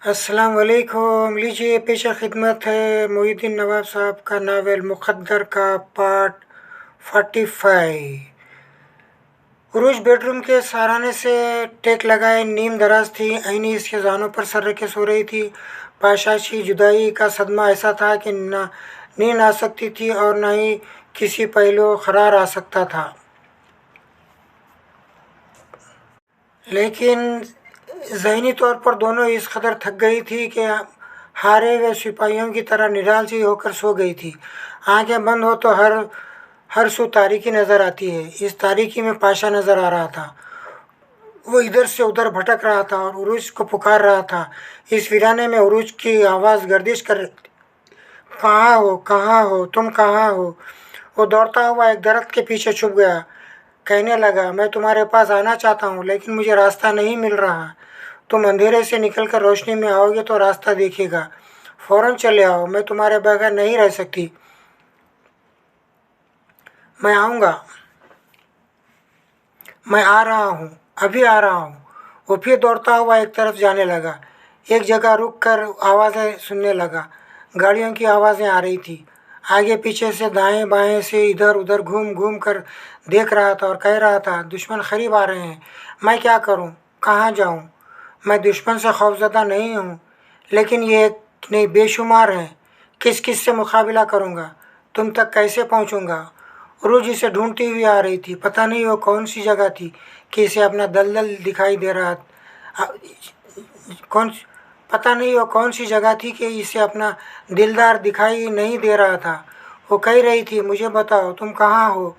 अस्सलाम वालेकुम। लीजिए पेश खिदमत है मोहिउद्दीन नवाब साहब का नावल मुक़द्दर का पार्ट 45। उरूज बेडरूम के सहाराने से टेक लगाए नीम दराज थी। ऐनी इसके जानों पर सर रखे सो रही थी। पाशाश की जुदाई का सदमा ऐसा था कि ना नींद आ सकती थी और ना ही किसी पहलू करार आ सकता था। लेकिन ज़हनी तौर पर दोनों इस कदर थक गई थी कि हारे हुए सिपाहियों की तरह निढाल सी होकर सो गई थी। आंखें बंद हो तो हर सू तारीकी नज़र आती है। इस तारीकी में पाशा नज़र आ रहा था। वो इधर से उधर भटक रहा था और उरूज को पुकार रहा था। इस वीराने में उरूज की आवाज़ गर्दिश कर, कहाँ हो, कहाँ हो, तुम कहाँ हो। वो दौड़ता हुआ एक दरख्त के पीछे छुप गया। कहने लगा, मैं तुम्हारे पास आना चाहता हूँ लेकिन मुझे रास्ता नहीं मिल रहा। तुम अंधेरे से निकलकर रोशनी में आओगे तो रास्ता दिखेगा। फ़ौरन चले आओ, मैं तुम्हारे बगैर नहीं रह सकती। मैं आऊँगा, मैं आ रहा हूँ, अभी आ रहा हूँ। वो फिर दौड़ता हुआ एक तरफ जाने लगा। एक जगह रुक कर आवाज़ें सुनने लगा। गाड़ियों की आवाज़ें आ रही थी। आगे पीछे से दाएं बाएं से इधर उधर घूम घूम कर देख रहा था और कह रहा था, दुश्मन करीब आ रहे हैं। मैं क्या करूं, कहाँ जाऊं। मैं दुश्मन से खौफज़दा नहीं हूँ, लेकिन ये एक नहीं बेशुमार हैं। किस किस से मुकाबला करूँगा, तुम तक कैसे पहुँचूँगा। रोज इसे ढूंढती हुई आ रही थी। पता नहीं वो कौन सी जगह थी कि इसे अपना दलदल दिखाई दे रहा आ, कौन पता नहीं वो कौन सी जगह थी कि इसे अपना दिलदार दिखाई नहीं दे रहा था। वो कह रही थी, मुझे बताओ तुम कहाँ हो,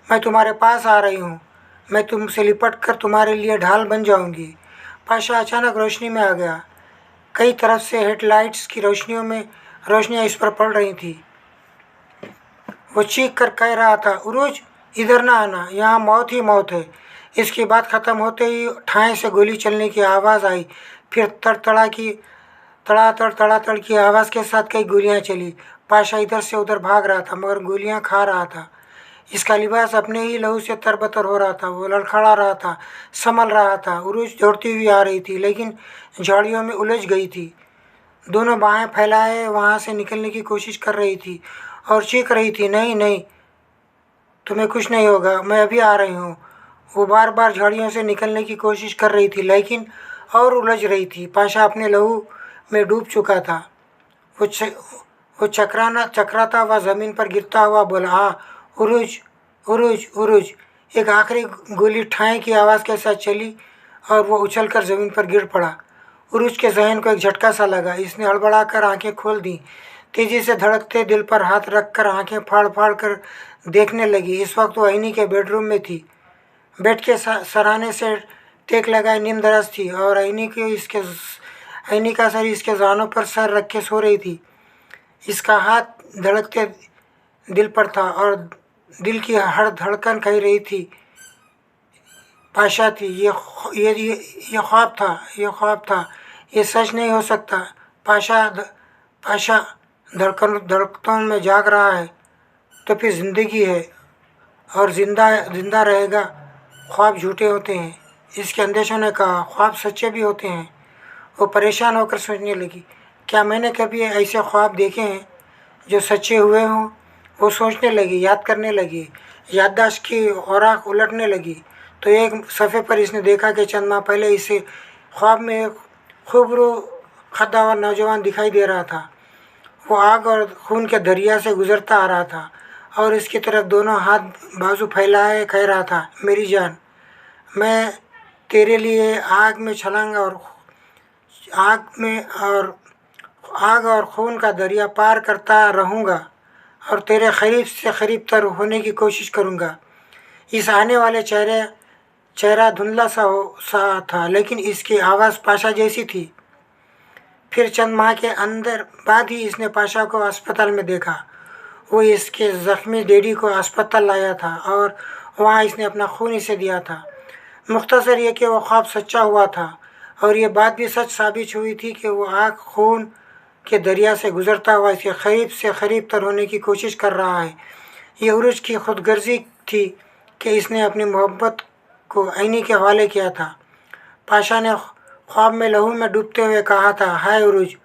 मैं तुम्हारे पास आ रही हूँ। मैं तुमसे लिपट कर तुम्हारे लिए ढाल बन जाऊँगी। पाशा अचानक रोशनी में आ गया। कई तरफ से हेडलाइट्स की रोशनियाँ इस पर पड़ रही थी। वो चीख कर कह रहा था, उरूज इधर ना आना, यहाँ मौत ही मौत है। इसकी बात ख़त्म होते ही ठाएँ से गोली चलने की आवाज़ आई। फिर तड़ातड़ की आवाज़ के साथ कई गोलियाँ चली। पाशा इधर से उधर भाग रहा था मगर गोलियाँ खा रहा था। इसका लिबास अपने ही लहू से तरबतर हो रहा था। वो लड़खड़ा रहा था, संभल रहा था। उरूज दौड़ती हुई आ रही थी लेकिन झाड़ियों में उलझ गई थी। दोनों बाहें फैलाए वहाँ से निकलने की कोशिश कर रही थी और चीख रही थी, नहीं नहीं, तुम्हें कुछ नहीं होगा, मैं अभी आ रही हूँ। वो बार बार झाड़ियों से निकलने की कोशिश कर रही थी लेकिन और उलझ रही थी। पाशा अपने लहू में डूब चुका था। वो च, वो चकराता हुआ ज़मीन पर गिरता हुआ बोला, हाँ उरूज, उरूज, उरूज। एक आखिरी गोली ठाएँ की आवाज़ के साथ चली और वो उछलकर ज़मीन पर गिर पड़ा। उरूज के ज़हन को एक झटका सा लगा। इसने हड़बड़ाकर आंखें खोल दी। तेज़ी से धड़कते दिल पर हाथ रखकर आंखें फाड़ फाड़ कर देखने लगी। इस वक्त वो ऐनी के बेडरूम में थी। बेड के सराहने से टेक लगाए नीम दराज थी और ऐनी का सर इसके जानों पर सर रखे सो रही थी। इसका हाथ धड़कते दिल पर था और दिल की हर धड़कन कह रही थी, पाशा थी, ये ख्वाब था, ये ख्वाब था, ये सच नहीं हो सकता। पाशा धड़कनों में जाग रहा है तो फिर ज़िंदगी है और जिंदा जिंदा रहेगा। ख्वाब झूठे होते हैं, इसके अंदेशों ने कहा, ख्वाब सच्चे भी होते हैं। वो परेशान होकर सोचने लगी, क्या मैंने कभी ऐसे ख्वाब देखे हैं जो सच्चे हुए हों। वो सोचने लगी, याद करने लगी, याददाश्त की औराक उलटने लगी तो एक सफ़े पर इसने देखा कि चंद माह पहले इसे ख्वाब में एक खूबरू कद्दावर नौजवान दिखाई दे रहा था। वो आग और खून के दरिया से गुजरता आ रहा था और इसकी तरफ दोनों हाथ बाजू फैलाए कह रहा था, मेरी जान, मैं तेरे लिए आग में और आग और खून का दरिया पार करता रहूँगा और तेरे करीब से करीब तर होने की कोशिश करूँगा। इस आने वाले चेहरा धुंधला सा था लेकिन इसकी आवाज़ पाशा जैसी थी। फिर चंद माह के अंदर बाद ही इसने पाशा को अस्पताल में देखा। वो इसके ज़ख्मी डैडी को अस्पताल लाया था और वहाँ इसने अपना खून इसे दिया था। मुख्तसर ये कि वो ख्वाब सच्चा हुआ था और ये बात भी सच साबित हुई थी कि वो आग खून के दरिया से गुज़रता हुआ इसके करीब से करीब तर होने की कोशिश कर रहा है। ये उरूज की खुदगर्जी थी कि इसने अपनी मोहब्बत को ऐनी के हवाले किया था। पाशा ने ख्वाब में लहू में डूबते हुए कहा था, हाय उरूज,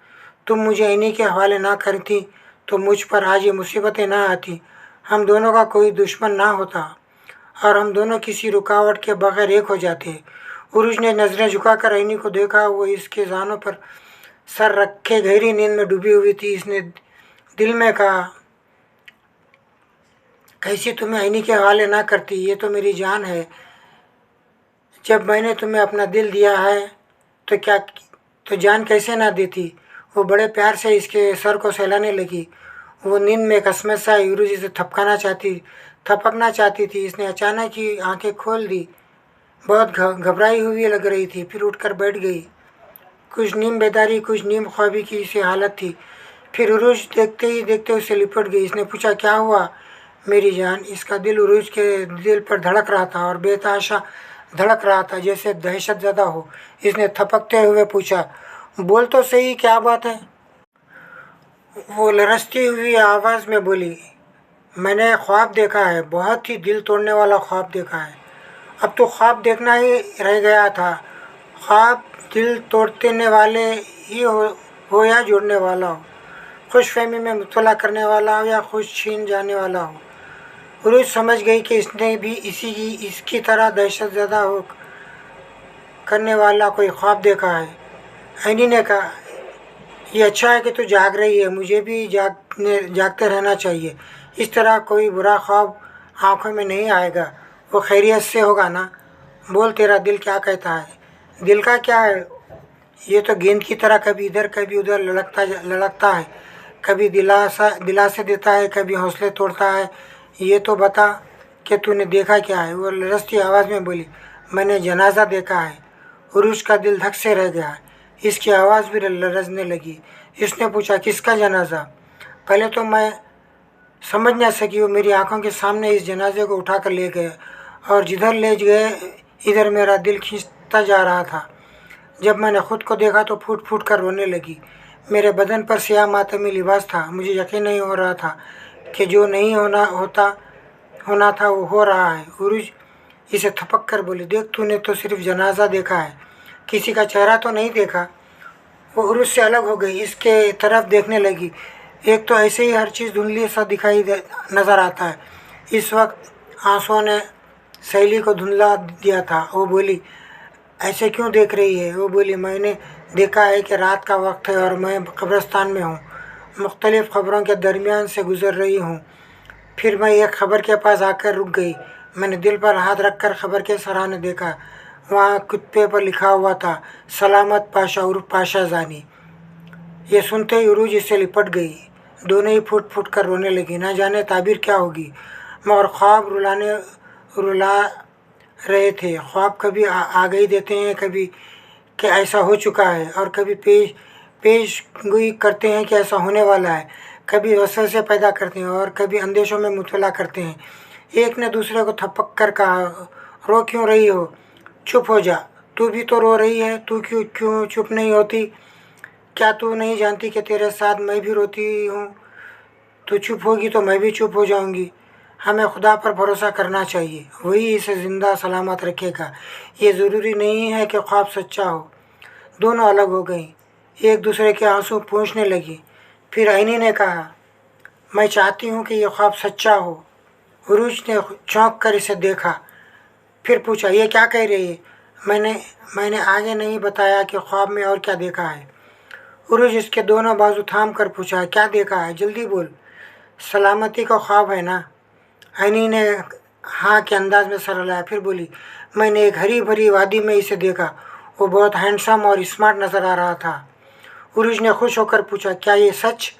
तुम मुझे इन्हीं के हवाले ना करती तो मुझ पर आज ये मुसीबतें ना आती, हम दोनों का कोई दुश्मन ना होता और हम दोनों किसी रुकावट के बगैर एक हो जाते। उरूज ने नज़रें झुकाकर ऐनी को देखा। वो इसके जानों पर सर रखे गहरी नींद में डूबी हुई थी। इसने दिल में कहा, कैसे तुम्हें ऐनी के हवाले ना करती, ये तो मेरी जान है। जब मैंने तुम्हें अपना दिल दिया है तो क्या, तो जान कैसे ना देती। वो बड़े प्यार से इसके सर को सहलाने लगी। वो नींद में कसमत सा यूरुजी से थपकना चाहती थी। इसने अचानक ही आंखें खोल दी। बहुत घबराई हुई लग रही थी, फिर उठकर बैठ गई। कुछ नीम बेदारी कुछ नीम ख्वाबी की सी हालत थी। फिर उरूज देखते ही देखते उससे लिपट गई। इसने पूछा, क्या हुआ मेरी जान। इसका दिल उरूज के दिल पर धड़क रहा था और बेतहाशा धड़क रहा था, जैसे दहशत ज़दा हो। इसने थपकते हुए पूछा, बोल तो सही, क्या बात है। वो लरसती हुई आवाज़ में बोली, मैंने ख्वाब देखा है, बहुत ही दिल तोड़ने वाला ख्वाब देखा है। अब तो ख्वाब देखना ही रह गया था। ख्वाब दिल तोड़ने वाले ही हो या जोड़ने वाला हो, खुशफहमी में मुब्तला करने वाला हो या खुश छीन जाने वाला हो। उरूज समझ गई कि इसने भी इसकी तरह दहशत ज़दा हो करने वाला कोई ख्वाब देखा है। ऐनी ने कहा, ये अच्छा है कि तू जाग रही है, मुझे भी जागते रहना चाहिए। इस तरह कोई बुरा ख्वाब आँखों में नहीं आएगा। वो खैरियत से होगा ना। बोल, तेरा दिल क्या कहता है। दिल का क्या है, ये तो गेंद की तरह कभी इधर कभी उधर लड़कता है, कभी दिलासे देता है, कभी हौसले तोड़ता है। ये तो बता कि तूने देखा क्या है। वो लरजती आवाज़ में बोली, मैंने जनाजा देखा है। उरूज का दिल धक से रह गया। इसकी आवाज़ भी लरजने लगी। इसने पूछा, किसका जनाजा। पहले तो मैं समझ ना सकी। वो मेरी आंखों के सामने इस जनाजे को उठाकर ले गए और जिधर ले गए इधर मेरा दिल खींचता जा रहा था। जब मैंने खुद को देखा तो फूट फूट कर रोने लगी। मेरे बदन पर सियाह मातमी लिबास था। मुझे यकीन नहीं हो रहा था कि जो नहीं होना था वो हो रहा है। उरूज इसे थपक कर बोली, देख, तूने तो सिर्फ जनाजा देखा है, किसी का चेहरा तो नहीं देखा। वो उरूज से अलग हो गई, इसके तरफ देखने लगी। एक तो ऐसे ही हर चीज़ धुंधली सा नज़र आता है। इस वक्त आंसुओं ने सहेली को धुंधला दिया था। वो बोली, ऐसे क्यों देख रही है। वो बोली, मैंने देखा है कि रात का वक्त है और मैं कब्रिस्तान में हूँ, मुख्तलिफ़ ख़बरों के दरमियान से गुज़र रही हूँ। फिर मैं एक ख़बर के पास आकर रुक गई। मैंने दिल पर हाथ रखकर ख़बर के सराहने देखा। वहाँ कुत्ते पर लिखा हुआ था, सलामत पाशा उर्फ पाशा ज़ानी। ये सुनते ही उरूज इससे लिपट गई। दोनों ही फूट फूट कर रोने लगी। ना जाने ताबीर क्या होगी, मगर ख्वाब रुला रहे थे। ख्वाब कभी आगे ही देते हैं, कभी कि ऐसा हो चुका है, और कभी पेशगोई करते हैं कि ऐसा होने वाला है। कभी वसवसे पैदा करते हैं और कभी अंदेशों में मुबतला करते हैं। एक ने दूसरे को थपक कर कहा, रो क्यों रही हो, चुप हो जा। तू भी तो रो रही है, तू क्यों चुप नहीं होती। क्या तू नहीं जानती कि तेरे साथ मैं भी रोती हूँ। तू चुप होगी तो मैं भी चुप हो जाऊँगी। हमें खुदा पर भरोसा करना चाहिए, वही इसे ज़िंदा सलामत रखेगा। ये ज़रूरी नहीं है कि ख्वाब सच्चा हो। दोनों अलग हो गईं, एक दूसरे के आंसू पोंछने लगी। फिर ऐनी ने कहा, मैं चाहती हूँ कि यह ख्वाब सच्चा हो। उरूज ने चौंक कर इसे देखा, फिर पूछा, ये क्या कह रही है। मैंने आगे नहीं बताया कि ख्वाब में और क्या देखा है। उरूज इसके दोनों बाजू थाम कर पूछा, क्या देखा है, जल्दी बोल। सलामती का ख्वाब है ना। ऐनी ने हाँ के अंदाज में सर हिलाया। फिर बोली, मैंने एक हरी भरी वादी में इसे देखा। वो बहुत हैंडसम और स्मार्ट नज़र आ रहा था। उरूज ने खुश होकर पूछा, क्या ये सच,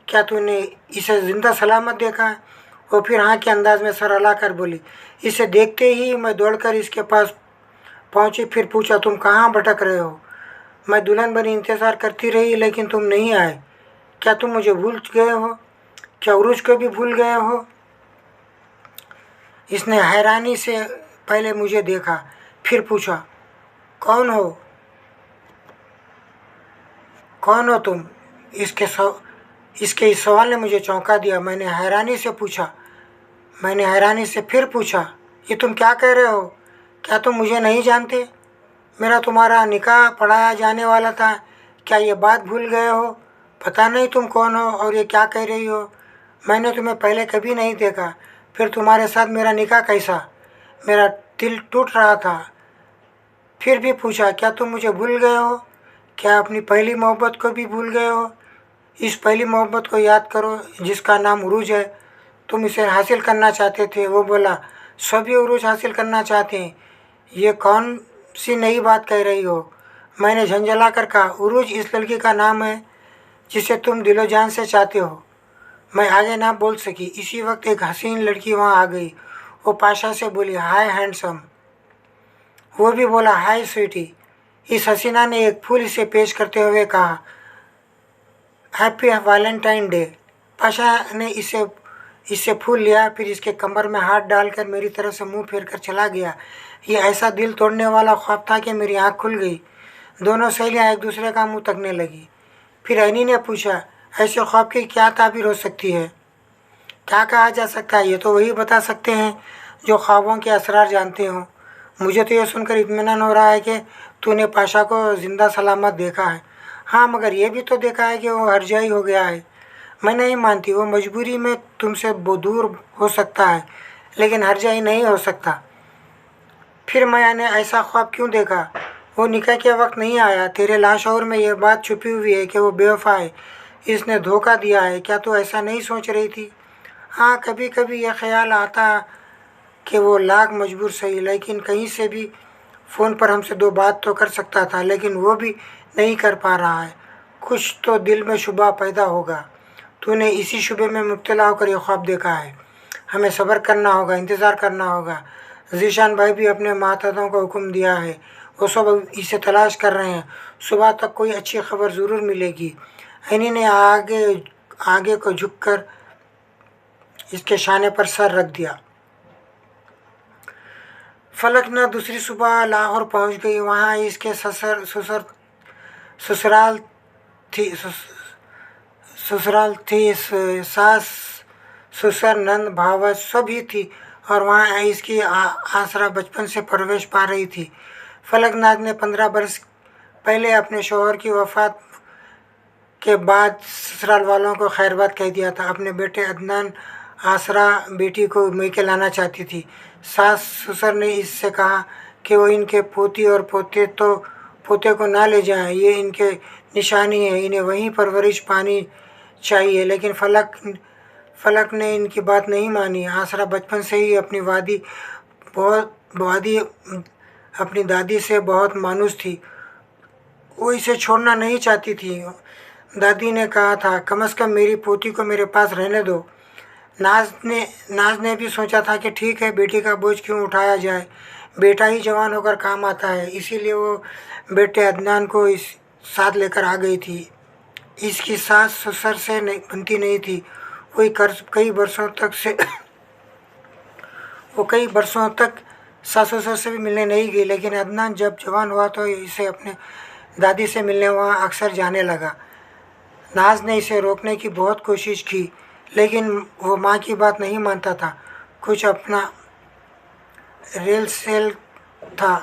क्या तूने इसे ज़िंदा सलामत देखा है। वो फिर हाँ के अंदाज में सर हिला कर बोली, इसे देखते ही मैं दौड़कर इसके पास पहुंची। फिर पूछा, तुम कहाँ भटक रहे हो। मैं दुल्हन बनी इंतज़ार करती रही लेकिन तुम नहीं आए। क्या तुम मुझे भूल गए हो, क्या उरूज को भी भूल गए हो। इसने हैरानी से पहले मुझे देखा, फिर पूछा, कौन हो तुम। इसके इस सवाल ने मुझे चौंका दिया। मैंने हैरानी से फिर पूछा, ये तुम क्या कह रहे हो, क्या तुम मुझे नहीं जानते। मेरा तुम्हारा निकाह पढ़ाया जाने वाला था, क्या ये बात भूल गए हो? पता नहीं तुम कौन हो और ये क्या कह रही हो? मैंने तुम्हें पहले कभी नहीं देखा, फिर तुम्हारे साथ मेरा निकाह कैसा? मेरा दिल टूट रहा था। फिर भी पूछा, क्या तुम मुझे भूल गए हो? क्या अपनी पहली मोहब्बत को भी भूल गए हो? इस पहली मोहब्बत को याद करो जिसका नाम उरूज है। तुम इसे हासिल करना चाहते थे। वो बोला, सभी उरूज हासिल करना चाहते हैं, ये कौन सी नई बात कह रही हो? मैंने झंझला कर कहा, उरूज इस लड़की का नाम है जिसे तुम दिलो जान से चाहते हो। मैं आगे ना बोल सकी। इसी वक्त एक हसीन लड़की वहाँ आ गई। वो पाशा से बोली, हाय हैंडसम। वो भी बोला, हाय स्वीटी। इस हसीना ने एक फूल इसे पेश करते हुए कहा, हैप्पी वैलेंटाइन डे। पाशा ने इससे फूल लिया, फिर इसके कमर में हाथ डालकर मेरी तरफ से मुंह फेर कर चला गया। ये ऐसा दिल तोड़ने वाला ख्वाब था कि मेरी आँख खुल गई। दोनों सहेलियाँ एक दूसरे का मुंह तकने लगी। फिर ऐनी ने पूछा, ऐसे ख्वाब की क्या ताबीर हो सकती है? क्या कहा जा सकता है? ये तो वही बता सकते हैं जो ख्वाबों के असरार जानते हो। मुझे तो ये सुनकर इत्मीनान हो रहा है कि तूने पाशा को ज़िंदा सलामत देखा है। हाँ, मगर ये भी तो देखा है कि वो हरजाई हो गया है। मैं नहीं मानती, वो मजबूरी में तुमसे दूर हो सकता है, लेकिन हरजाई नहीं हो सकता। फिर मैंने ऐसा ख्वाब क्यों देखा? वो निकाह के वक्त नहीं आया। तेरे लाशौर में ये बात छुपी हुई है कि वो बेवफा है, इसने धोखा दिया है। क्या तू ऐसा नहीं सोच रही थी? हाँ, कभी कभी ये ख्याल आता कि वो लाख मजबूर सही, लेकिन कहीं से भी फ़ोन पर हमसे दो बात तो कर सकता था, लेकिन वो भी नहीं कर पा रहा है। कुछ तो दिल में शुबा पैदा होगा। तूने इसी शुबे में मुब्तला होकर ये ख्वाब देखा है। हमें सब्र करना होगा, इंतज़ार करना होगा। ज़ीशान भाई भी अपने मातहतों को हुक्म दिया है, वो सब अब इसे तलाश कर रहे हैं। सुबह तक कोई अच्छी खबर ज़रूर मिलेगी। ऐनी ने आगे को झुककर इसके शाने पर सर रख दिया। फलक न दूसरी सुबह लाहौर पहुंच गई। वहाँ इसके ससुराल थी ससुराल थी सास, ससुर, नंद, भावज सभी थी, और वहाँ इसकी आसरा बचपन से परवरिश पा रही थी। फलकनाथ ने 15 बरस पहले अपने शौहर की वफ़ात के बाद ससुराल वालों को खैरबाद कह दिया था। अपने बेटे अदनान आसरा बेटी को मैके लाना चाहती थी। सास ससुर ने इससे कहा कि वो इनके पोती और पोते को ना ले जाएं, ये इनके निशानी है, इन्हें वहीं परवरिश पानी चाहिए। लेकिन फलक ने इनकी बात नहीं मानी। आसरा बचपन से ही वादी अपनी दादी से बहुत मानूस थी। वो इसे छोड़ना नहीं चाहती थी। दादी ने कहा था, कम से कम मेरी पोती को मेरे पास रहने दो। नाज ने भी सोचा था कि ठीक है, बेटी का बोझ क्यों उठाया जाए, बेटा ही जवान होकर काम आता है। इसीलिए वो बेटे अदनान को इस साथ लेकर आ गई थी। इसकी सास ससुर से बनती नहीं थी। कई बरसों तक सास ससुर से भी मिलने नहीं गई। लेकिन अदनान जब जवान हुआ तो इसे अपने दादी से मिलने वहाँ अक्सर जाने लगा। नाज ने इसे रोकने की बहुत कोशिश की, लेकिन वो माँ की बात नहीं मानता था। कुछ अपना रेल सेल था।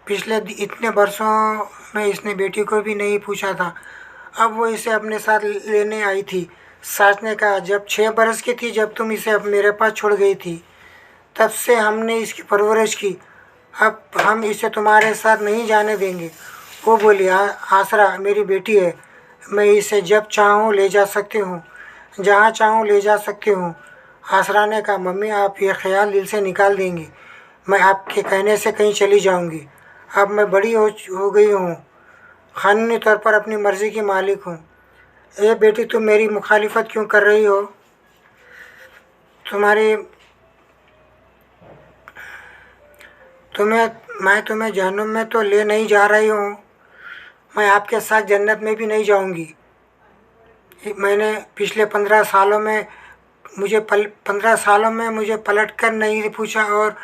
पिछले इतने बरसों में इसने बेटी को भी नहीं पूछा था। अब वो इसे अपने साथ लेने आई थी। सास ने कहा, जब 6 बरस की थी, जब तुम इसे अब मेरे पास छोड़ गई थी, तब से हमने इसकी परवरिश की। अब हम इसे तुम्हारे साथ नहीं जाने देंगे। वो बोली, आसरा मेरी बेटी है, मैं इसे जब चाहूँ ले जा सकती हूँ, जहाँ चाहूँ ले जा सकती हूँ। आसरा ने कहा, मम्मी आप ये ख्याल दिल से निकाल देंगी। मैं आपके कहने से कहीं चली जाऊँगी। अब मैं बड़ी हो गई हूँ, कानूनी तौर पर अपनी मर्ज़ी की मालिक हूँ। ए बेटी, तुम मेरी मुखालिफत क्यों कर रही हो? मैं तुम्हें जहन्नुम में तो ले नहीं जा रही हूँ, मैं आपके साथ जन्नत में भी नहीं जाऊँगी। मैंने पिछले 15 सालों में 15 सालों में मुझे पलट कर नहीं पूछा, और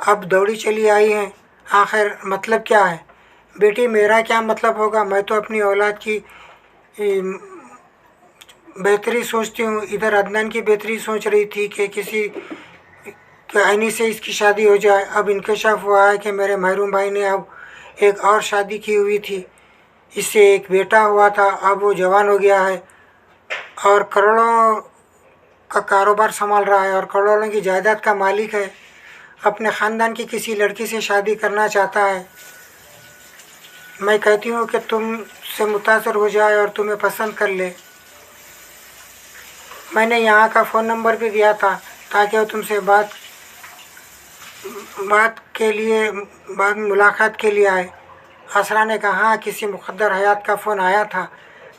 अब दौड़ी चली आई हैं। आखिर मतलब क्या है? बेटी, मेरा क्या मतलब होगा? मैं तो अपनी औलाद की बेहतरी सोचती हूँ। इधर अदनान की बेहतरी सोच रही थी कि कि ऐनी से इसकी शादी हो जाए। अब इंकशाफ हुआ है कि मेरे महरूम भाई ने अब एक और शादी की हुई थी, इससे एक बेटा हुआ था। अब वो जवान हो गया है और करोड़ों का कारोबार संभाल रहा है और करोड़ों की जायदाद का मालिक है। अपने ख़ानदान की किसी लड़की से शादी करना चाहता है। मैं कहती हूँ कि तुमसे मुतासर हो जाए और तुम्हें पसंद कर ले। मैंने यहाँ का फ़ोन नंबर भी दिया था ताकि वो तुमसे बात के लिए बाद मुलाकात के लिए आए। असरा ने कहा, हाँ, किसी मुक़द्दर हयात का फ़ोन आया था,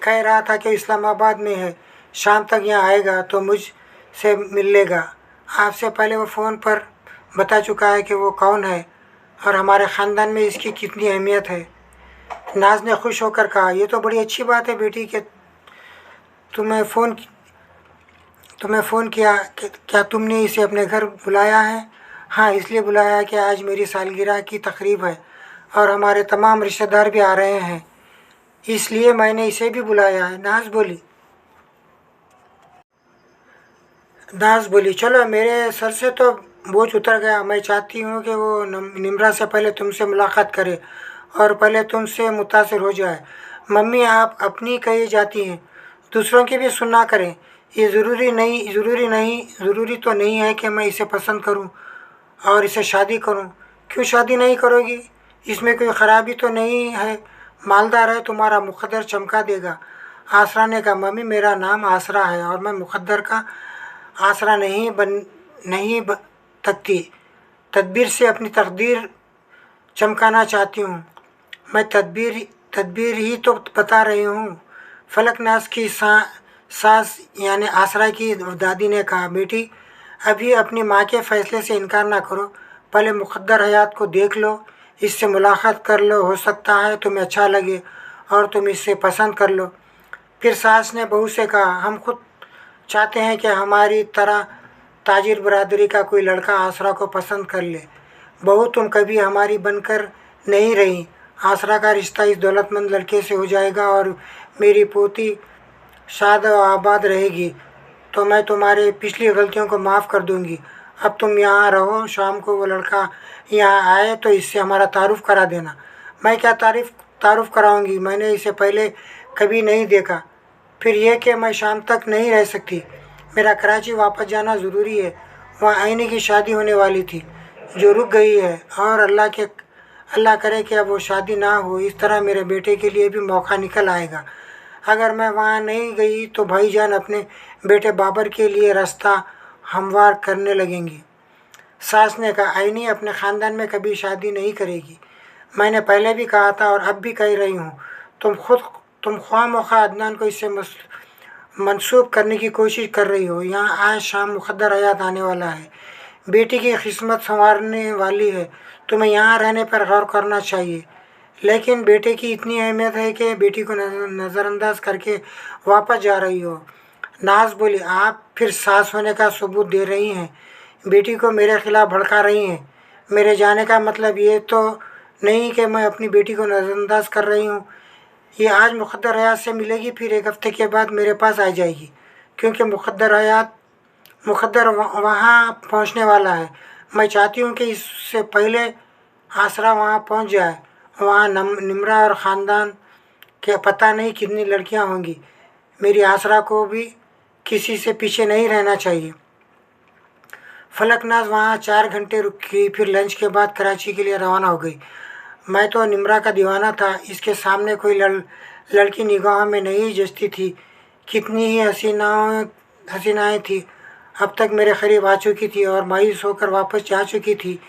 कह रहा था कि इस्लामाबाद में है, शाम तक यहाँ आएगा तो मुझसे मिल लेगा। आपसे पहले वो फ़ोन पर बता चुका है कि वो कौन है और हमारे ख़ानदान में इसकी कितनी अहमियत है। नाज ने खुश होकर कहा, ये तो बड़ी अच्छी बात है बेटी कि तुम्हें फ़ोन किया। क्या तुमने इसे अपने घर बुलाया है? हाँ, इसलिए बुलाया है कि आज मेरी सालगिरह की तकरीब है और हमारे तमाम रिश्तेदार भी आ रहे हैं, इसलिए मैंने इसे भी बुलाया है। नाज बोली, चलो, मेरे सर से तो बोझ उतर गया। मैं चाहती हूँ कि वो निम्रा से पहले तुमसे मुलाकात करे और पहले तुमसे मुतासर हो जाए। मम्मी, आप अपनी कही जाती हैं, दूसरों की भी सुनना करें। ये ज़रूरी तो नहीं है कि मैं इसे पसंद करूँ और इसे शादी करूँ। क्यों शादी नहीं करोगी? इसमें कोई ख़राबी तो नहीं है। मालदार है, तुम्हारा मुक़द्दर चमका देगा। आसरा ने कहा, मम्मी, मेरा नाम आसरा है और मैं मुक़द्दर का आसरा नहीं सकती। तदबीर से अपनी तकदीर चमकाना चाहती हूँ। मैं तदबीर ही तो बता रही हूँ। फलकनाज की सास यानी आसरा की दादी ने कहा, बेटी, अभी अपनी माँ के फ़ैसले से इनकार ना करो। पहले मुक़द्दर हयात को देख लो, इससे मुलाकात कर लो, हो सकता है तुम्हें अच्छा लगे और तुम इससे पसंद कर लो। फिर सास ने बहू से कहा, हम खुद चाहते हैं कि हमारी तरह ताजिर बरादरी का कोई लड़का आसरा को पसंद कर ले। बहू, तुम कभी हमारी बनकर नहीं रही। आसरा का रिश्ता इस दौलतमंद लड़के से हो जाएगा और मेरी पोती शाद व आबाद रहेगी तो मैं तुम्हारे पिछली गलतियों को माफ़ कर दूंगी। अब तुम यहाँ रहो, शाम को वो लड़का यहाँ आए तो इससे हमारा तारुफ़ करा देना। मैं क्या तारुफ़ कराऊंगी? मैंने इसे पहले कभी नहीं देखा। फिर यह कि मैं शाम तक नहीं रह सकती, मेरा कराची वापस जाना ज़रूरी है। वहाँ आईने की शादी होने वाली थी जो रुक गई है और अल्लाह करे कि अब वो शादी ना हो। इस तरह मेरे बेटे के लिए भी मौका निकल आएगा। अगर मैं वहाँ नहीं गई तो भाईजान अपने बेटे बाबर के लिए रास्ता हमवार करने लगेंगी। सास ने कहा, आईनी अपने ख़ानदान में कभी शादी नहीं करेगी। मैंने पहले भी कहा था और अब भी कह रही हूँ। तुम ख्वामख्वाह अदनान को इससे मंसूब करने की कोशिश कर रही हो। यहाँ आज शाम मुक़द्दर हयात आने वाला है, बेटी की किस्मत संवारने वाली है। तुम्हें यहाँ रहने पर गौर करना चाहिए। लेकिन बेटे की इतनी अहमियत है कि बेटी को नज़रअंदाज करके वापस जा रही हो। नाज बोली, आप फिर सास होने का सबूत दे रही हैं, बेटी को मेरे खिलाफ़ भड़का रही हैं। मेरे जाने का मतलब ये तो नहीं कि मैं अपनी बेटी को नज़रअंदाज कर रही हूँ। ये आज मुक़द्दर हयात से मिलेगी, फिर एक हफ़्ते के बाद मेरे पास आ जाएगी, क्योंकि मुक़द्दर वहाँ पहुँचने वाला है। मैं चाहती हूँ कि इससे पहले आसरा वहाँ पहुँच जाए। वहाँ निम्रा और ख़ानदान के पता नहीं कितनी लड़कियाँ होंगी। मेरी आसरा को भी किसी से पीछे नहीं रहना चाहिए। फलकनाज वहाँ 4 घंटे रुकी, फिर लंच के बाद कराची के लिए रवाना हो गई। मैं तो निम्रा का दीवाना था। इसके सामने कोई लड़की निगाह में नहीं जचती थी। कितनी ही हसीनाएँ थी अब तक मेरे करीब आ चुकी थी और मायूस होकर वापस जा चुकी थी।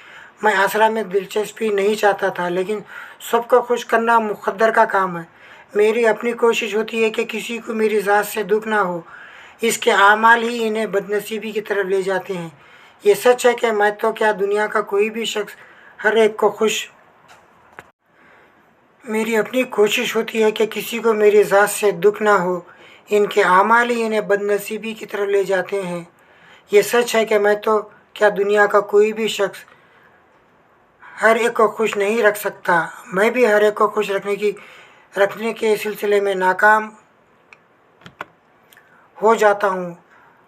मैं आसरा में दिलचस्पी नहीं चाहता था, लेकिन सबको खुश करना मुक़द्दर का काम है। मेरी अपनी कोशिश होती है कि किसी को मेरी ज़ात से दुख ना हो। इसके आमाल ही इन्हें बदनसीबी की तरफ ले जाते हैं। ये सच है कि मैं तो क्या, दुनिया का कोई भी शख्स हर एक को खुश मेरी अपनी कोशिश होती है कि किसी को मेरी ज़ात से दुख ना हो। इनके आमाल ही इन्हें बदनसीबी की तरफ ले जाते हैं। ये सच है कि मैं तो क्या, दुनिया का कोई भी शख्स हर एक को खुश नहीं रख सकता। मैं भी हर एक को खुश रखने के सिलसिले में नाकाम हो जाता हूँ।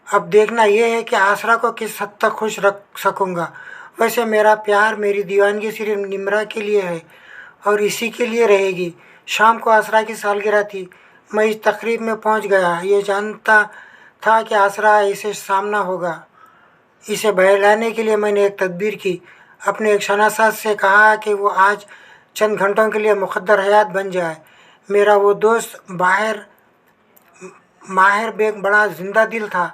अब देखना यह है कि आसरा को किस हद तक खुश रख सकूँगा। वैसे मेरा प्यार, मेरी दीवानगी सिर्फ निम्रा के लिए है। और इसी के लिए रहेगी। शाम को आसरा की सालगिरह थी। मैं इस तकरीब में पहुंच गया। ये जानता था कि आसरा इसे सामना होगा। इसे बहलाने के लिए मैंने एक तदबीर की। अपने एक शनासाद से कहा कि वो आज चंद घंटों के लिए मुक़द्दर हयात बन जाए। मेरा वो दोस्त माहिर बेग बड़ा ज़िंदा दिल था।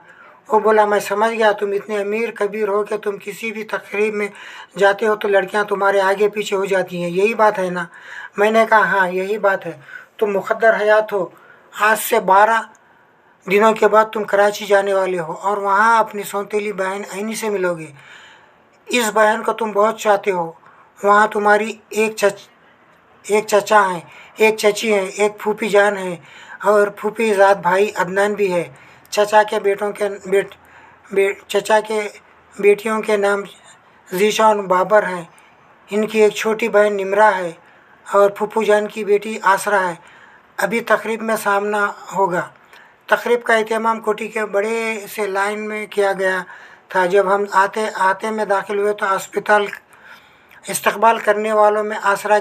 वो बोला, मैं समझ गया, तुम इतने अमीर कबीर हो कि तुम किसी भी तकरीब में जाते हो तो लड़कियां तुम्हारे आगे पीछे हो जाती हैं, यही बात है ना? मैंने कहा, हाँ यही बात है। तुम मुक़द्दर हयात हो। आज से 12 दिनों के बाद तुम कराची जाने वाले हो और वहाँ अपनी सौतेली बहन ऐनी से मिलोगे। इस बहन को तुम बहुत चाहते हो। वहाँ तुम्हारी एक चचा हैं, एक चची हैं, एक फूफी जान है और फूफी ज़ात भाई अदनान भी है। चचा के बेटों के चचा के बेटियों के नाम ज़ीशा और बाबर हैं। इनकी एक छोटी बहन निमरा है और फूफू जान की बेटी आसरा है। अभी तकरीब में सामना होगा। तकरीब का एहतमाम कोठी के बड़े से लाइन में किया गया था। जब हम आते आते में दाखिल हुए तो अस्पताल इस्तकबाल करने वालों में आसरा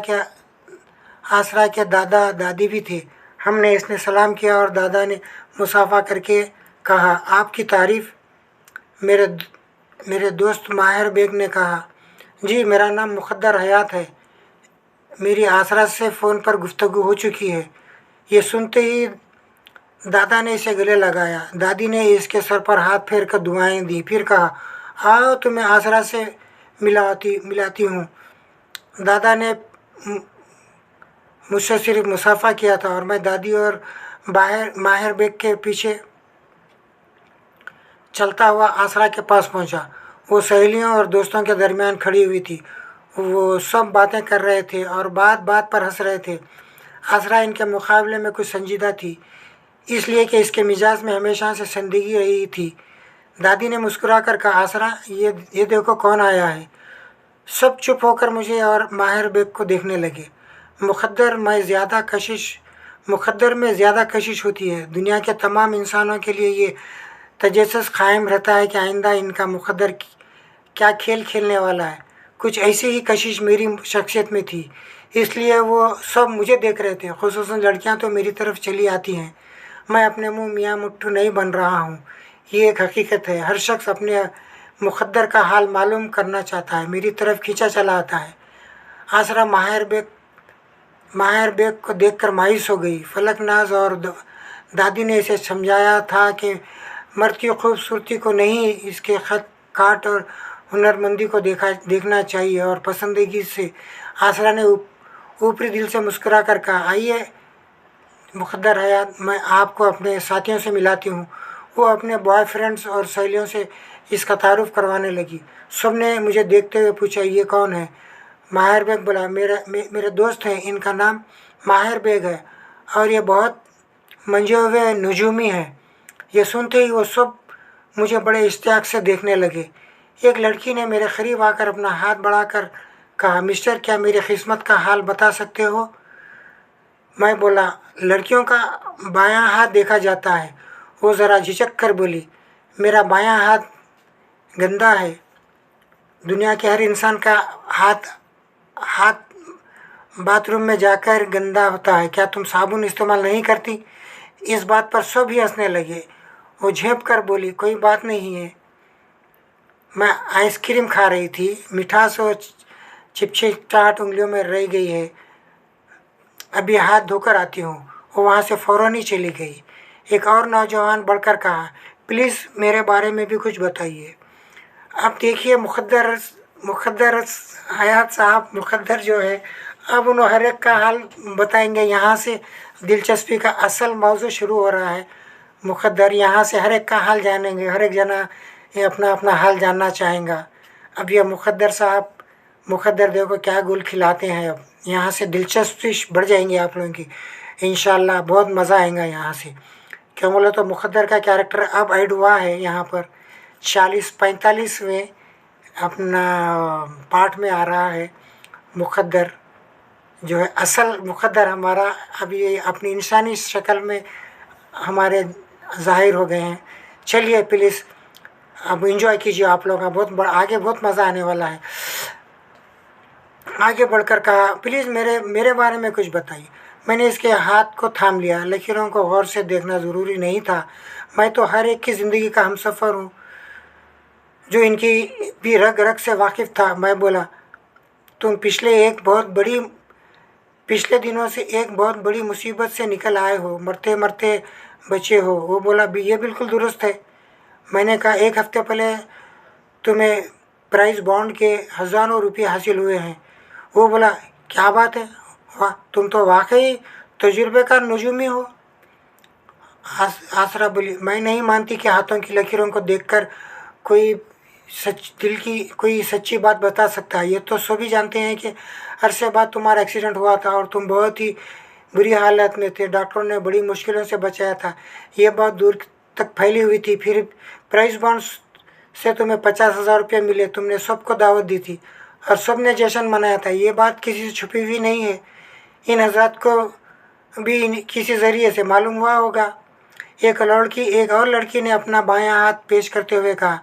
के दादा दादी भी थे। हमने इसने सलाम किया और दादा ने मुसाफा करके कहा, आपकी तारीफ़? मेरे मेरे दोस्त माहिर बेग ने कहा, जी मेरा नाम मुक़द्दर हयात है। मेरी आसरा से फ़ोन पर गुफ्तगू हो चुकी है। ये सुनते ही दादा ने इसे गले लगाया। दादी ने इसके सर पर हाथ फेर कर दुआएं दी, फिर कहा, आओ तुम्हें आसरा से मिलाती हूँ। दादा ने मुझसे सिर्फ मुसाफा किया था और मैं दादी और माहिर बेग के पीछे चलता हुआ आसरा के पास पहुंचा। वो सहेलियों और दोस्तों के दरमियान खड़ी हुई थी। वो सब बातें कर रहे थे और बात बात पर हंस रहे थे। आसरा इनके मुकाबले में कुछ संजीदा थी, इसलिए कि इसके मिजाज में हमेशा से संजीदगी रही थी। दादी ने मुस्कुरा कर कहा, आसरा ये देखो कौन आया है। सब चुप होकर मुझे और माहिर बेग को देखने लगे। मुक़द्दर में ज़्यादा कशिश होती है। दुनिया के तमाम इंसानों के लिए ये तजस्सुस कायम रहता है कि आइंदा इनका मुक़द्दर क्या खेल खेलने वाला है। कुछ ऐसी ही कशिश मेरी शख्सियत में थी, इसलिए वो सब मुझे देख रहे थे। ख़ुसूसन लड़कियां तो मेरी तरफ चली आती हैं। मैं अपने मुँह मियाँ मुट्ठू नहीं बन रहा हूँ, ये एक हकीकत है। हर शख्स अपने मुक़द्दर का हाल मालूम करना चाहता है। मेरी तरफ खींचा चला आता है। आसरा माहिर बेग को देखकर मायूस हो गई। फलकनाज और दादी ने इसे समझाया था कि मर्द की खूबसूरती को नहीं, इसके ख़त काट और हुनरमंदी को देखना चाहिए और पसंदगी से। आसरा ने ऊपरी दिल से मुस्कुरा कर कहा, आइए मुक़द्दर हयात, मैं आपको अपने साथियों से मिलाती हूँ। वो अपने बॉयफ्रेंड्स और सहेलियों से इसका तारुफ करवाने लगी। सब ने मुझे देखते हुए पूछा, ये कौन है? माहिर बेग बोला, मेरे दोस्त हैं, इनका नाम माहिर बेग है और ये बहुत मंजे हुए नजूमी हैं। ये सुनते ही वो सब मुझे बड़े इश्तियाक से देखने लगे। एक लड़की ने मेरे करीब आकर अपना हाथ बढ़ाकर कहा, मिस्टर, क्या मेरी किस्मत का हाल बता सकते हो? मैं बोला, लड़कियों का बायां हाथ देखा जाता है। वो ज़रा झिझक कर बोली, मेरा बायां हाथ गंदा है। दुनिया के हर इंसान का हाथ बाथरूम में जाकर गंदा होता है। क्या तुम साबुन इस्तेमाल नहीं करती? इस बात पर सब ही हंसने लगे। वो झेप कर बोली, कोई बात नहीं है, मैं आइसक्रीम खा रही थी, मिठास और चिपचिपाहट उंगलियों में रह गई है, अभी हाथ धोकर आती हूँ। वो वहाँ से फ़ौरन ही चली गई। एक और नौजवान बढ़कर कहा, प्लीज़ मेरे बारे में भी कुछ बताइए। अब देखिए मुक़द्दर हयात साहब, मुक़द्दर जो है, अब उन्होंने हर एक का हाल बताएंगे। यहाँ से दिलचस्पी का असल मौजू शुरू हो रहा है। मुक़द्दर यहाँ से हर एक का हाल जानेंगे। हर एक जना ये अपना अपना हाल जानना चाहेगा। अब ये मुक़द्दर देखो क्या गुल खिलाते हैं। अब यहाँ से दिलचस्पी बढ़ जाएंगी आप लोगों की, इंशाल्लाह बहुत मज़ा आएगा यहाँ से। क्यों बोले तो मुक़द्दर का कैरेक्टर अब ऐड हुआ है यहाँ पर 40-45वें अपना पार्ट में आ रहा है। मुक़द्दर जो है, असल मुक़द्दर हमारा अभी अपनी इंसानी शक्ल में हमारे ज़ाहिर हो गए हैं। चलिए प्लीज़ अब एंजॉय कीजिए आप लोग का, बहुत बड़ा आगे बहुत मज़ा आने वाला है। आगे बढ़कर कहा, प्लीज़ मेरे मेरे बारे में कुछ बताइए। मैंने इसके हाथ को थाम लिया। लकीरों को गौर से देखना ज़रूरी नहीं था। मैं तो हर एक की ज़िंदगी का हमसफ़र हूँ, जो इनकी भी रग रग से वाकिफ़ था। मैं बोला, तुम पिछले दिनों से एक बहुत बड़ी मुसीबत से निकल आए हो, मरते मरते बचे हो। वो बोला, ये बिल्कुल दुरुस्त है। मैंने कहा, एक हफ्ते पहले तुम्हें प्राइज़ बॉन्ड के हज़ारों रुपये हासिल हुए हैं। वो बोला, क्या बात है, वाह, तुम तो वाकई तजुर्बेकार नजूमी हो। आसरा बोली, मैं नहीं मानती कि हाथों की लकीरों को देखकर कोई कोई सच्ची बात बता सकता है। ये तो सभी जानते हैं कि अरसे बाद तुम्हारा एक्सीडेंट हुआ था और तुम बहुत ही बुरी हालत में थे। डॉक्टरों ने बड़ी मुश्किलों से बचाया था। ये बात दूर तक फैली हुई थी। फिर प्राइस बॉन्ड से तुम्हें 50,000 रुपये मिले। तुमने सबको दावत दी थी और सब ने जश्न मनाया था। ये बात किसी से छुपी हुई नहीं है। इन हजरात को भी किसी ज़रिए से मालूम हुआ होगा। एक और लड़की ने अपना बायां हाथ पेश करते हुए कहा,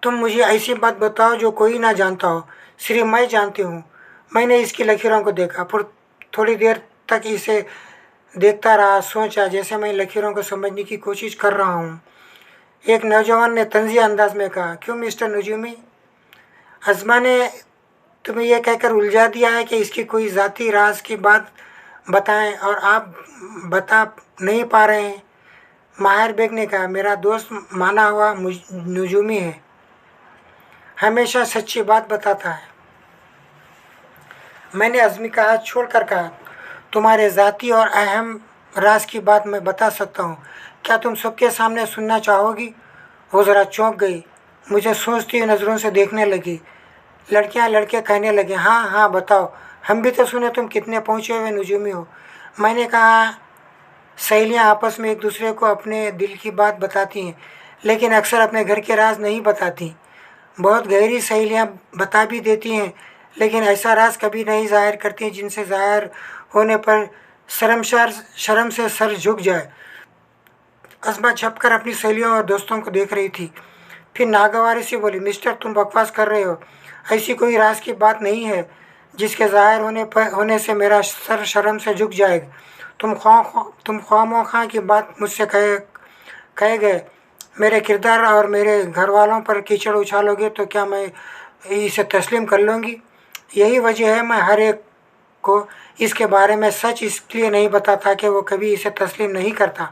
तुम मुझे ऐसी बात बताओ जो कोई ना जानता हो, सिर्फ मैं जानती हूँ। मैंने इसकी लकीरों को देखा। फिर थोड़ी देर तक इसे देखता रहा। सोचा, जैसे मैं लकीरों को समझने की कोशिश कर रहा हूँ। एक नौजवान ने तंज़िया अंदाज में कहा, क्यों मिस्टर नजूमी, अज़मा ने तुम्हें यह कहकर उलझा दिया है कि इसकी कोई ज़ाती राज की बात बताएं और आप बता नहीं पा रहे हैं। माहिर बेग ने कहा, मेरा दोस्त माना हुआ नजूमी है, हमेशा सच्ची बात बताता है। मैंने अज़मी का हाथ छोड़कर कहा, तुम्हारे ज़ाती और अहम राज की बात मैं बता सकता हूँ, क्या तुम सबके सामने सुनना चाहोगी? वो ज़रा चौंक गई, मुझे सोचती हुई नज़रों से देखने लगी। लड़कियां लड़के कहने लगे, हाँ हाँ बताओ, हम भी तो सुने तुम कितने पहुँचे हुए नजूमी हो। मैंने कहा, सहेलियां आपस में एक दूसरे को अपने दिल की बात बताती हैं, लेकिन अक्सर अपने घर के राज नहीं बताती। बहुत गहरी सहेलियां बता भी देती हैं, लेकिन ऐसा राज कभी नहीं जाहिर करती जिनसे जाहिर होने पर शर्म से सर झुक जाए। अज़मा झपकर अपनी सहेलियों और दोस्तों को देख रही थी। फिर नागवारी से बोली, मिस्टर तुम बकवास कर रहे हो। ऐसी कोई राज की बात नहीं है जिसके जाहिर होने से मेरा सर शर्म से झुक जाएगा। तुम ख्वामोखा की बात मुझसे कहे गए मेरे किरदार और मेरे घर वालों पर कीचड़ उछालोगे तो क्या मैं इसे तस्लीम कर लूँगी? यही वजह है मैं हर एक को इसके बारे में सच इसलिए नहीं बताता कि वो कभी इसे तस्लीम नहीं करता।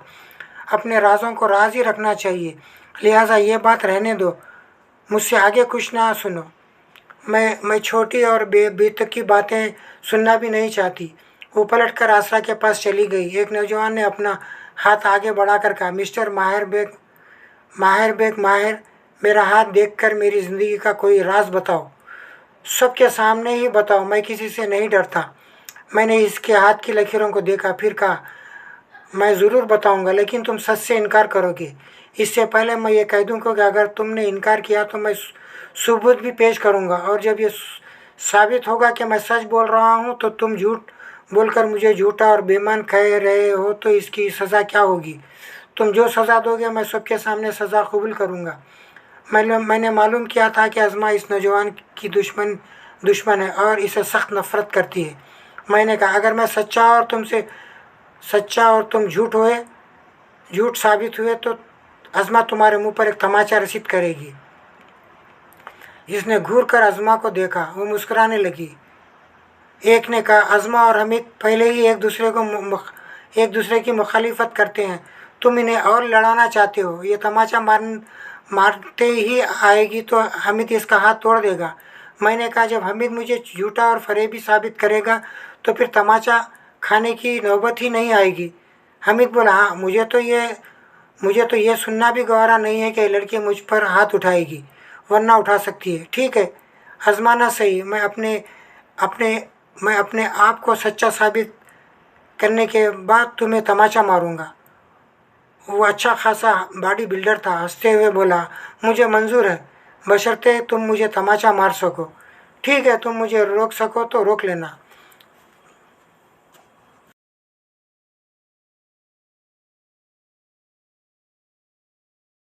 अपने राज़ों को राज ही रखना चाहिए, लिहाजा ये बात रहने दो। मुझसे आगे कुछ ना सुनो। मैं छोटी और बेतुकी बातें सुनना भी नहीं चाहती। वो पलटकर आसरा के पास चली गई। एक नौजवान ने अपना हाथ आगे बढ़ाकर कहा, मिस्टर माहिर, मेरा हाथ देखकर मेरी ज़िंदगी का कोई राज बताओ, सबके सामने ही बताओ, मैं किसी से नहीं डरता। मैंने इसके हाथ की लकीरों को देखा, फिर कहा, मैं ज़रूर बताऊंगा, लेकिन तुम सच से इनकार करोगे। इससे पहले मैं ये कह दूँ कि अगर तुमने इनकार किया तो मैं सबूत भी पेश करूंगा, और जब ये साबित होगा कि मैं सच बोल रहा हूँ तो तुम झूठ बोलकर मुझे झूठा और बेईमान कह रहे हो, तो इसकी सज़ा क्या होगी? तुम जो सज़ा दोगे मैं सबके सामने सज़ा कबूल करूँगा। मैंने मालूम किया था कि अज़मा इस नौजवान की दुश्मन है और इसे सख्त नफ़रत करती है। मैंने कहा, अगर मैं सच्चा और तुम झूठ साबित हुए तो अज़मा तुम्हारे मुंह पर एक तमाचा रसीद करेगी। इसने घूर कर अज़मा को देखा। वो मुस्कुराने लगी। एक ने कहा, अज़मा और हमीद पहले ही एक दूसरे की मुखालिफत करते हैं, तुम इन्हें और लड़ाना चाहते हो। ये तमाचा मारते ही आएगी तो हमीद इसका हाथ तोड़ देगा। मैंने कहा, जब हमीद मुझे झूठा और फरेबी साबित करेगा तो फिर तमाचा खाने की नौबत ही नहीं आएगी। हमीद बोला, हाँ, मुझे तो ये सुनना भी गवारा नहीं है कि लड़की मुझ पर हाथ उठाएगी, वरना उठा सकती है। ठीक है, आजमाना सही। मैं अपने आप को सच्चा साबित करने के बाद तुम्हें तमाचा मारूंगा। वो अच्छा खासा बॉडी बिल्डर था। हंसते हुए बोला, मुझे मंजूर है, बशर्ते तुम मुझे तमाचा मार सको। ठीक है, तुम मुझे रोक सको तो रोक लेना।